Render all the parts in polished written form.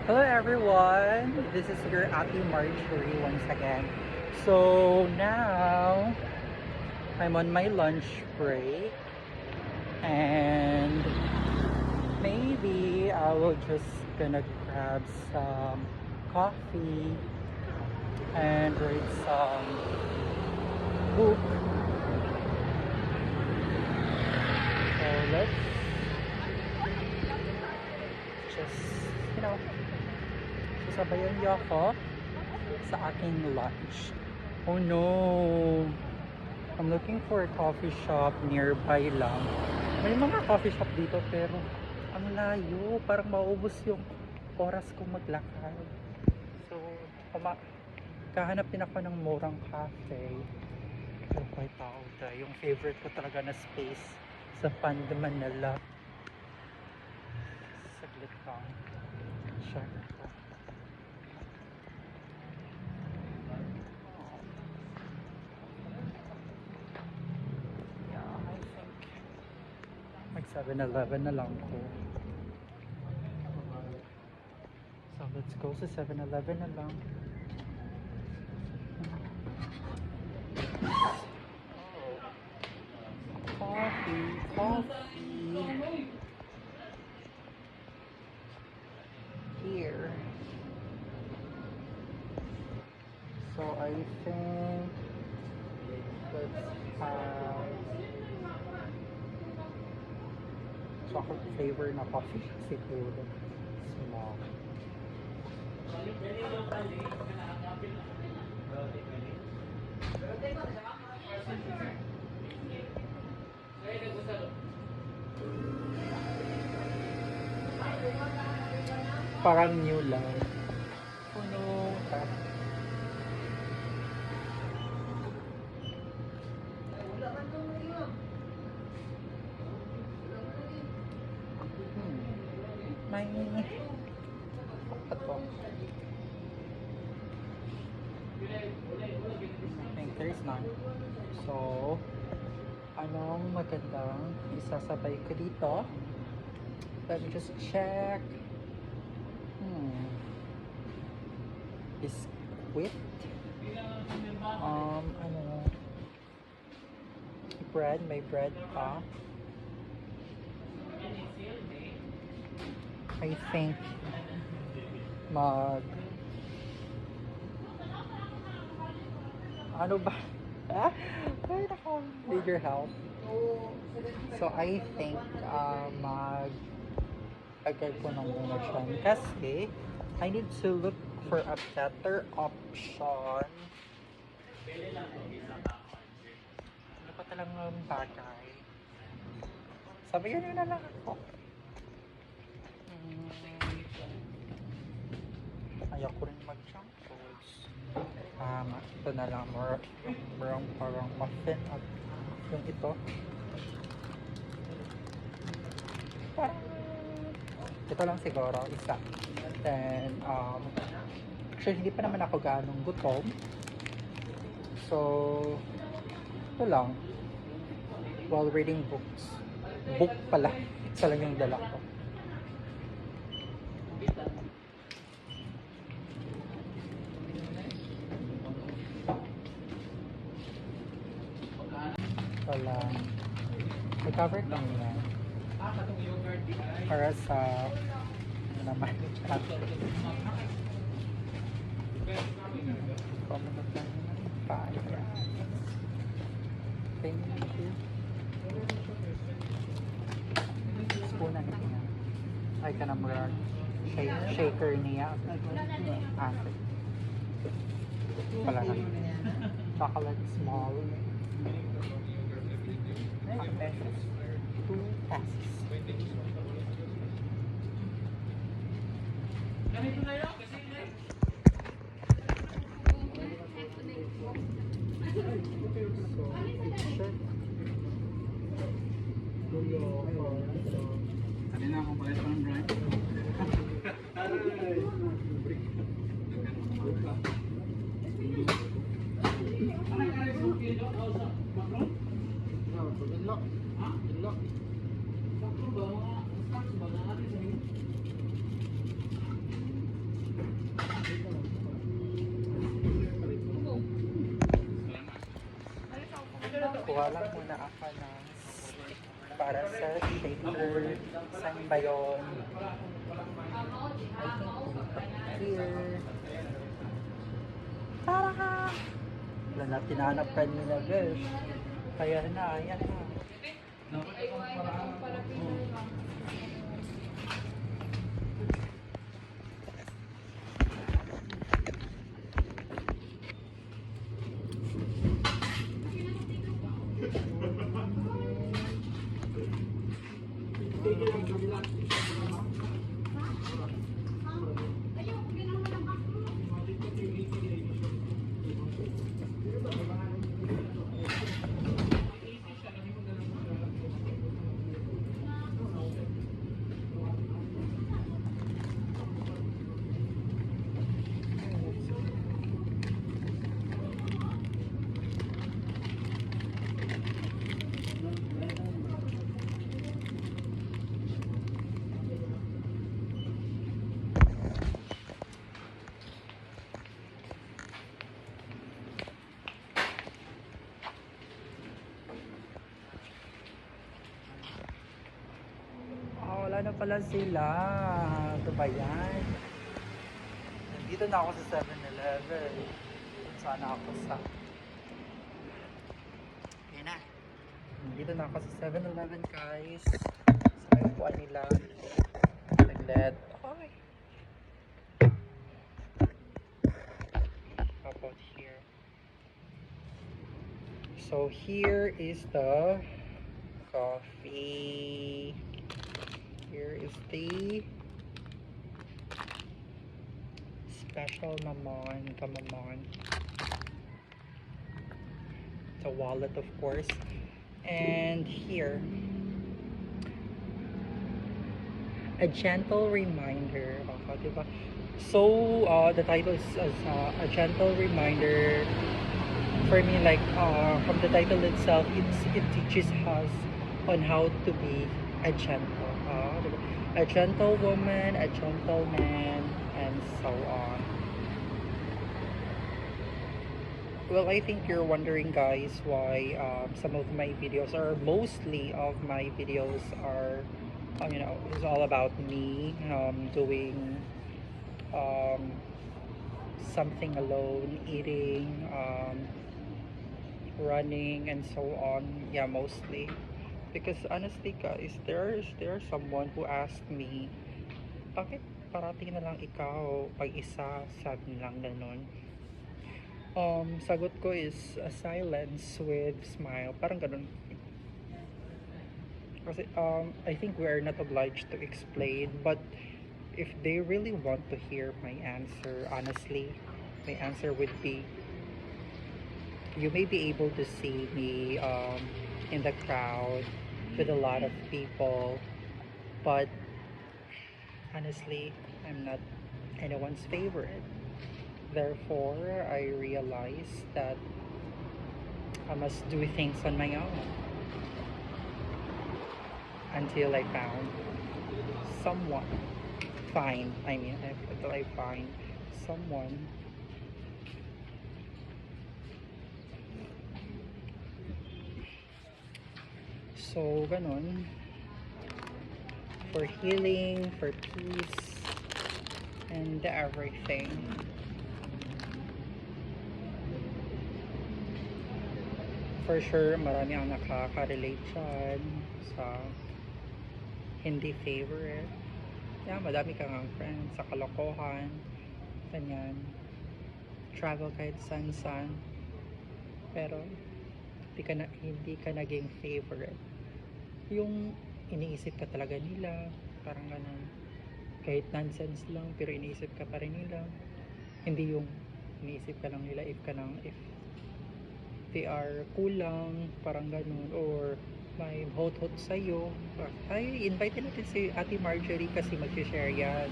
Hello everyone, this is your Ate Marjorie once again. So now I'm on my lunch break and maybe I will just gonna grab some coffee and read some book. So let's just, you know, sasabayan niyo ako sa aking lunch. Oh no! I'm looking for a coffee shop nearby lang. May mga coffee shop dito pero ang layo. Parang maubos yung oras kong maglakad. So, kahanap din ako ng murang cafe. Pero quite tao dahil yung favorite ko talaga na space sa Panda Manila. Saglit lang. Check ko. Yeah, I think mag 7-Eleven na lang ko. So let's go sa 7-Eleven na lang. Coffee here. So I think let's have chocolate flavor na coffee siguro. Small. Parang new lang. Puno. May ato. I think there is none. So, anong magandang isasabay ko dito? Let me just check. Biscuit. Ano? Bread. May bread pa. I think ano ba? Ay, nako. Need your help. So, I think agad ko nang muna siya. Kasi, I need to look for a better option. Ano pa talagang bagay? Sabayan nyo na lang ako. Ayaw ko rin mag-junk foods. Ito na lang. Yung parang muffin at yung ito. Parang ito lang siguro, isa. Then, actually, hindi pa naman ako ganong gutom. So, ito lang. While reading books. Book pala. Isa lang yung dala ko. Wala. I-covered lang yan. Para sa ano naman. Comment lang naman pa. Thank you. Spoon na niya. Ay ka na murag shaker niya. Wala na. Chocolate small. 2 pesos. 2 pesos. Ganito na yun kasi kanina akong palit ng brand. Kuha lang muna ako ng para sa shaker. Saan ba yun? I think here. Tara! Wala na, tinanap kanina, guys. Kaya na, ayan na. Wala na pala sila. Ito ba yan? Nandito na ako sa 7-Eleven. Sana ako sa... Ayan na. Nandito na ako sa 7-Eleven, guys. Sa may upuan nila. Saglit. Okay. How about here? So here is the coffee. Here is the special Mamon, Kamamon. It's a wallet, of course. And here, a gentle reminder. Diba? So, the title is a gentle reminder. For me, like, from the title itself, it teaches us on how to be a gentle. A gentle woman, a gentle man, and so on. Well, I think you're wondering, guys, why some of my videos, or mostly of my videos, are, is all about me doing something alone, eating, running, and so on. Yeah, mostly. Because honestly, guys, there's someone who asked me, bakit parating na lang ikaw pag isa, sabi lang ganun. Sagot ko is silence with smile, parang ganun. Kasi I think we are not obliged to explain, but if they really want to hear my answer, honestly, my answer would be, you may be able to see me in the crowd with a lot of people, but honestly, I'm not anyone's favorite. Therefore, I realized that I must do things on my own until I found someone. Until I find someone so ganun, for healing, for peace, and everything. For sure, marami ang nakaka-relate dyan sa hindi favorite. Yeah, madami kang ang friends sa kalokohan, ganyan. Travel kahit san-san. Pero, hindi ka naging favorite. Yung iniisip ka talaga nila, parang ganun. Kahit nonsense lang, pero iniisip ka pa rin nila. Hindi yung iniisip ka lang nila if they are kulang, parang ganun, or may hot-hot sa'yo. Ay, invite natin si Ate Marjorie kasi mag-share yan,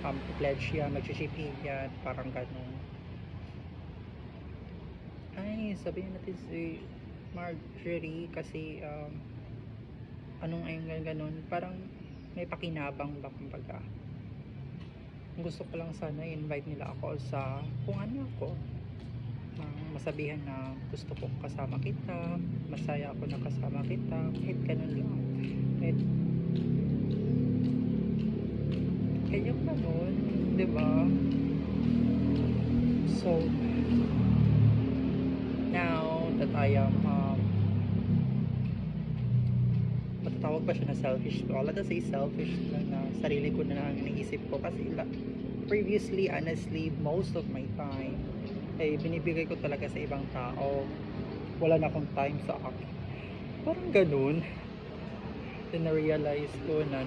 mag-pledge yan, mag-shipping yan, parang ganun. Ay, sabihin natin si Marjorie kasi anong ayun ganun, parang may pakinabang ba, kumbaga. Gusto ko lang sana invite nila ako sa kung ano ako, masabihan na gusto ko kasama kita, masaya ako na kasama kita, kahit ganun lang. Kahit yung ganun, di ba? So, now that I am, matatawag ba siya na selfish? Wala na say selfish lang na sarili ko na lang naisip ko kasi previously, honestly, most of my time ay binibigay ko talaga sa ibang tao. Wala na akong time sa akin. Parang ganun. Then na-realize ko na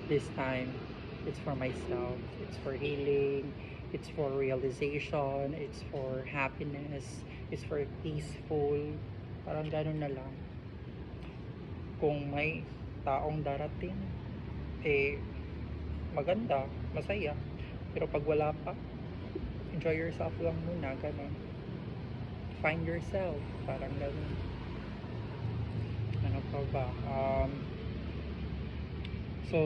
this time, it's for myself. It's for healing. It's for realization. It's for happiness. It's for peaceful. Parang ganun na lang. Kung may taong darating, maganda, masaya. Pero pag wala pa, enjoy yourself lang muna, ganun. Find yourself, parang ganun. Ano pa ba? So,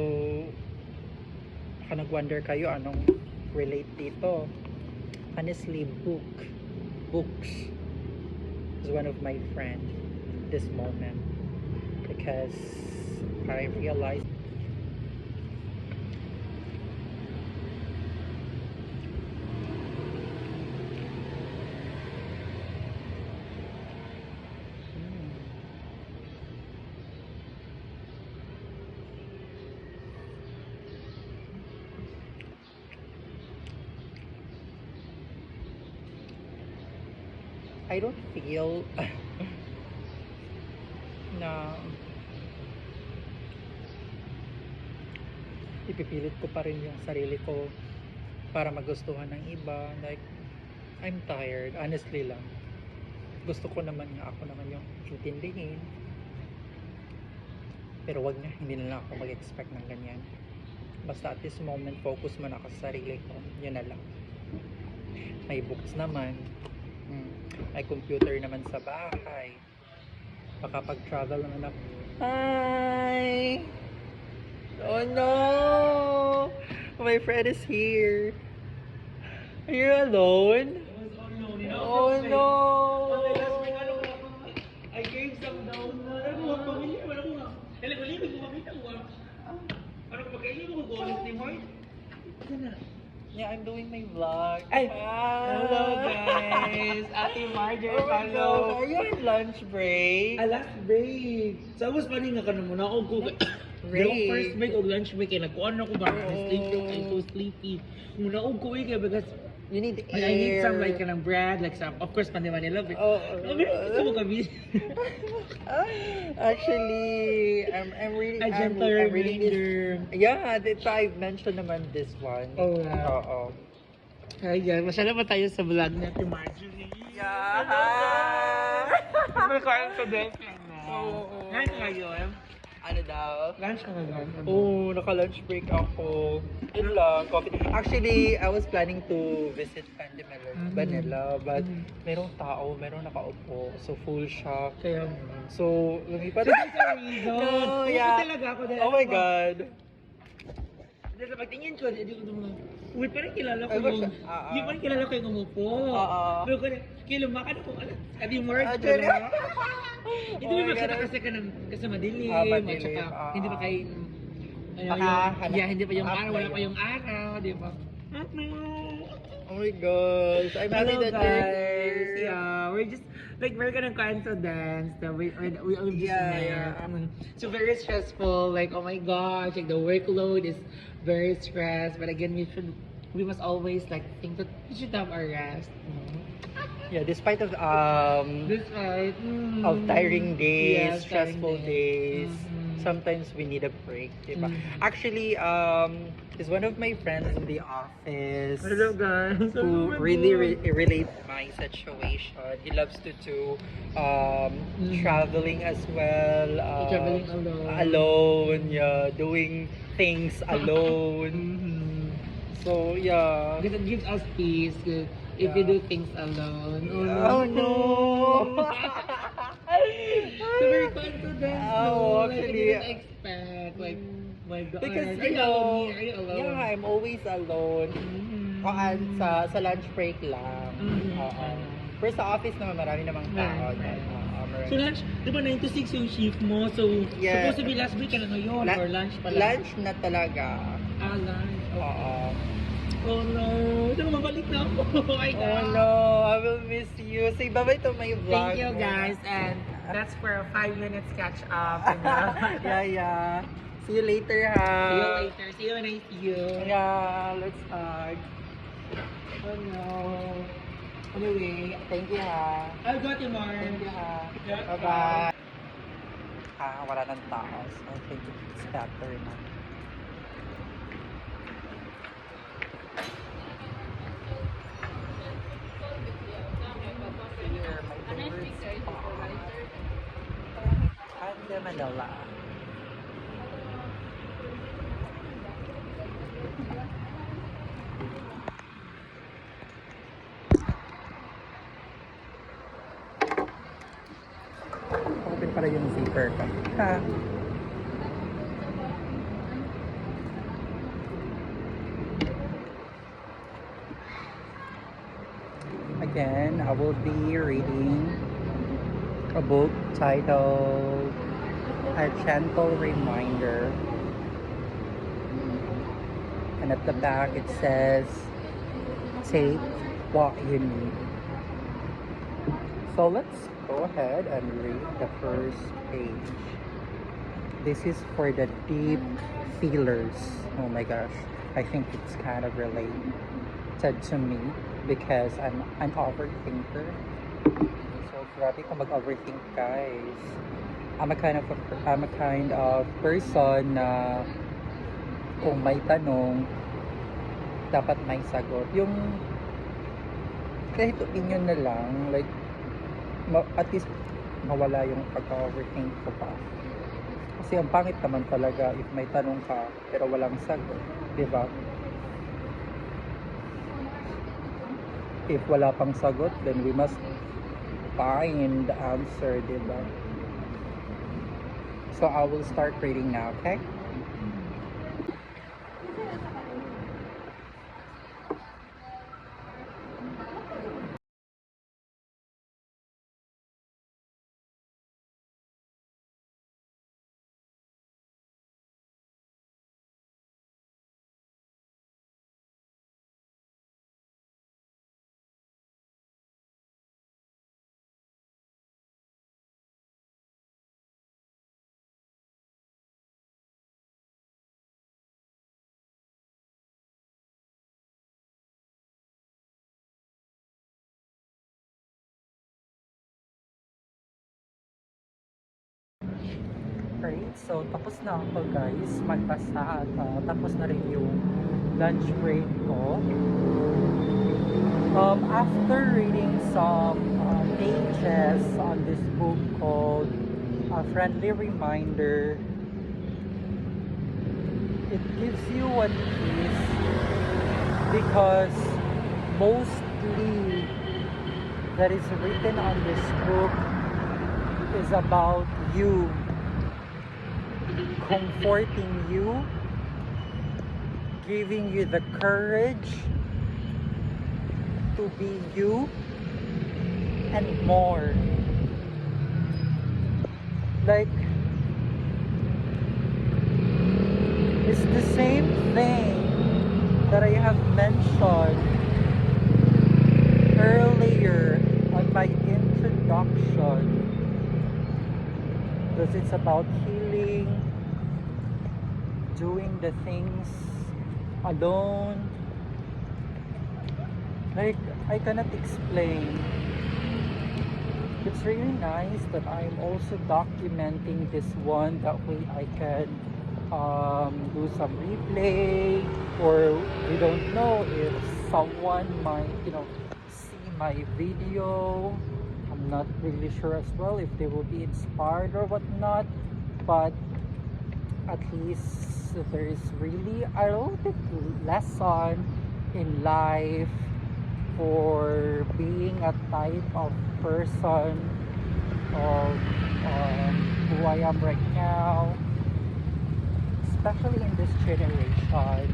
baka nag-wonder kayo anong relate dito. Honestly, books is one of my friends this moment. Because I realized I don't feel na ipipilit ko pa rin yung sarili ko para magustuhan ng iba. Like, I'm tired, honestly lang. Gusto ko naman nga ako naman yung intindihin. Pero wag na, hindi na lang ako mag-expect ng ganyan. Basta at this moment, focus man ako sa sarili ko. Yun na lang. May books naman. May computer naman sa bahay. Makapag-travel naman ako. Hi! Oh no! My friend is here. Are you alone? Oh no! I gave some down. Ano ko pamilya wala ko nga. Dali ko libre ko makita ko. Ano ko pagkaili mo ko ni Moy? Kana. Yeah, I'm doing my vlog. Ay! Hi! Hello guys! Ate Marjorie, Oh my hello! God, are you on lunch break? Last break! Sa was pa rin nga ka naman ako ko. Break. First break o lunch break kaya nakuha na ko ba? Oh. I'm so sleepy. Muna ko ko kaya because You need air. I need some like kanang bread, like some, of course, Manila. Oh, Gusto mo kami? actually, I'm really, A I'm gentle really, reminder. yeah, I've mentioned naman this one. Oh. Oo. Ayan, masyala pa tayo sa vlog natin, Marjorie. Yeah. May kain ka din. Oo. Lunch ka ngayon? Ano daw? Lunch ka ngayon? Oh, naka-lunch break ako. Yun lang, coffee. Actually, I was planning to visit Manila, but merong tao, merong nakaupo. So, full shock. Kaya So, lumipat. so, that's the reason. No, Pumunta yeah. talaga ako dahil Oh my God. Dahil sa pagtingin ko, hindi ko naman. Uy, parang kilala ko Ay, yung... siya? Hindi parang kilala ko yung umupo. Oo. Pero kaya lumakan ako. Adi Mark, Actually. Hindi Oh mo my makita God. kasi madilim. Madilim. At saka, hindi pa kayo... hindi pa yung araw, wala pa yung araw, di ba? Oh my gosh. I'm happy Hello that guys. you're here. Yeah, we're just like we're gonna cancel dance. We just Yeah. so very stressful. Like oh my gosh, like the workload is very stressed. But again, we must always like think that we should have our rest. Yeah, despite of This right. of tiring days, Yes, stressful tiring days. Mhm. Sometimes we need a break, diba? Actually, is one of my friends in the office Hello guys. who really relates my situation. He loves to do traveling as well. Traveling alone. Alone, yeah, doing things alone. So yeah. Because it gives us peace if we do things alone. Oh no. So very fun to dance. Oh, Like, actually, I didn't expect. Like, my God. Because Are you you know, alone? Are you alone? yeah, I'm always alone. Mhm. Sa lunch break lang. Mhm. Oo. Pero sa office naman, marami namang tao. Right. Marami. So lunch, di ba 9 to 6 yung shift mo? So, Yeah. supposed to be last week ka na ngayon or lunch pala? Lunch na talaga. Lunch. Okay. Oo. Oh no, ito naman balik na ako. Oh my God. Oh no, I will miss you. Say bye-bye to my vlog. Thank you mo. guys, and that's for a 5 minutes catch up. You know? Yeah. See you later, ha. See you later. See you when I see you. Yeah, let's hug. Oh no. Anyway, Thank you, ha. I'll go tomorrow. Thank you, ha. Yeah. Bye-bye. Wala ng tao. So, I think it's better na. Here, my favorite spot. At the Manila. Open pala yung zipper ko. Ha? Again, I will be reading a book titled A Gentle Reminder. And at the back it says, take what you need. So let's go ahead and read the first page. This is for the deep feelers. Oh my gosh, I think it's kind of related to me because I'm an overthinker. So grabe ko mag-overthink, guys. I'm a kind of person na kung may tanong, dapat may sagot. Yung kahit opinion na lang, like at least mawala yung pagka-overthink ko pa. Kasi ang pangit naman talaga if may tanong ka pero walang sagot, di ba? If wala pang sagot, then we must find the answer, di ba? So I will start reading now, okay? Alright, so tapos na ako, guys, magbasa at tapos na rin yung lunch break ko. After reading some pages on this book called A Friendly Reminder, it gives you what it is because mostly that is written on this book is about you, comforting you, giving you the courage to be you, and more. Like, it's the same thing that I have mentioned earlier on my introduction, because it's about healing, doing the things alone. Like, I cannot explain. It's really nice that I'm also documenting this one. That way I can do some replay, or we don't know if someone might, see my video. I'm not really sure as well if they will be inspired or whatnot, but at least there is really a little bit lesson in life for being a type of person of who I am right now, especially in this generation.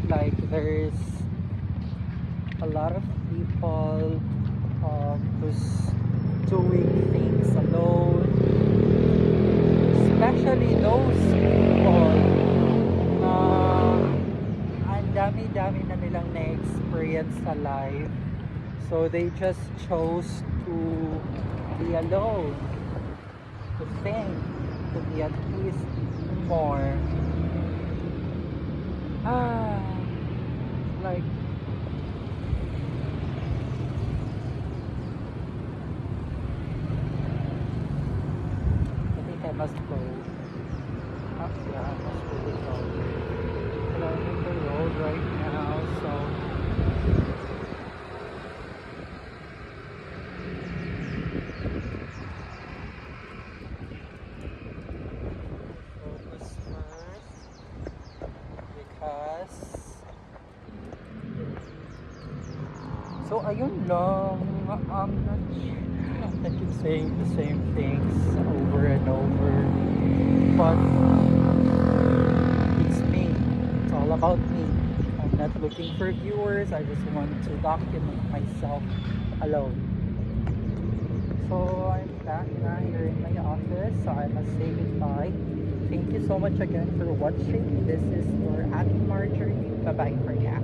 Like, there's a lot of people who's doing things alone, especially those people na ang dami-dami na nilang na-experience sa life, so they just chose to be alone, to think, to be at peace more. Like, I think I must go. Yeah, I must really go. But I'm in the road right now, so focus first because so ayun lang. I keep saying the same things over and over, but it's me. It's all about me. I'm not looking for viewers. I just want to document myself alone. So I'm back now here in my office. So I must say goodbye. Thank you so much again for watching. This is your Ate Marjorie. Bye bye for now.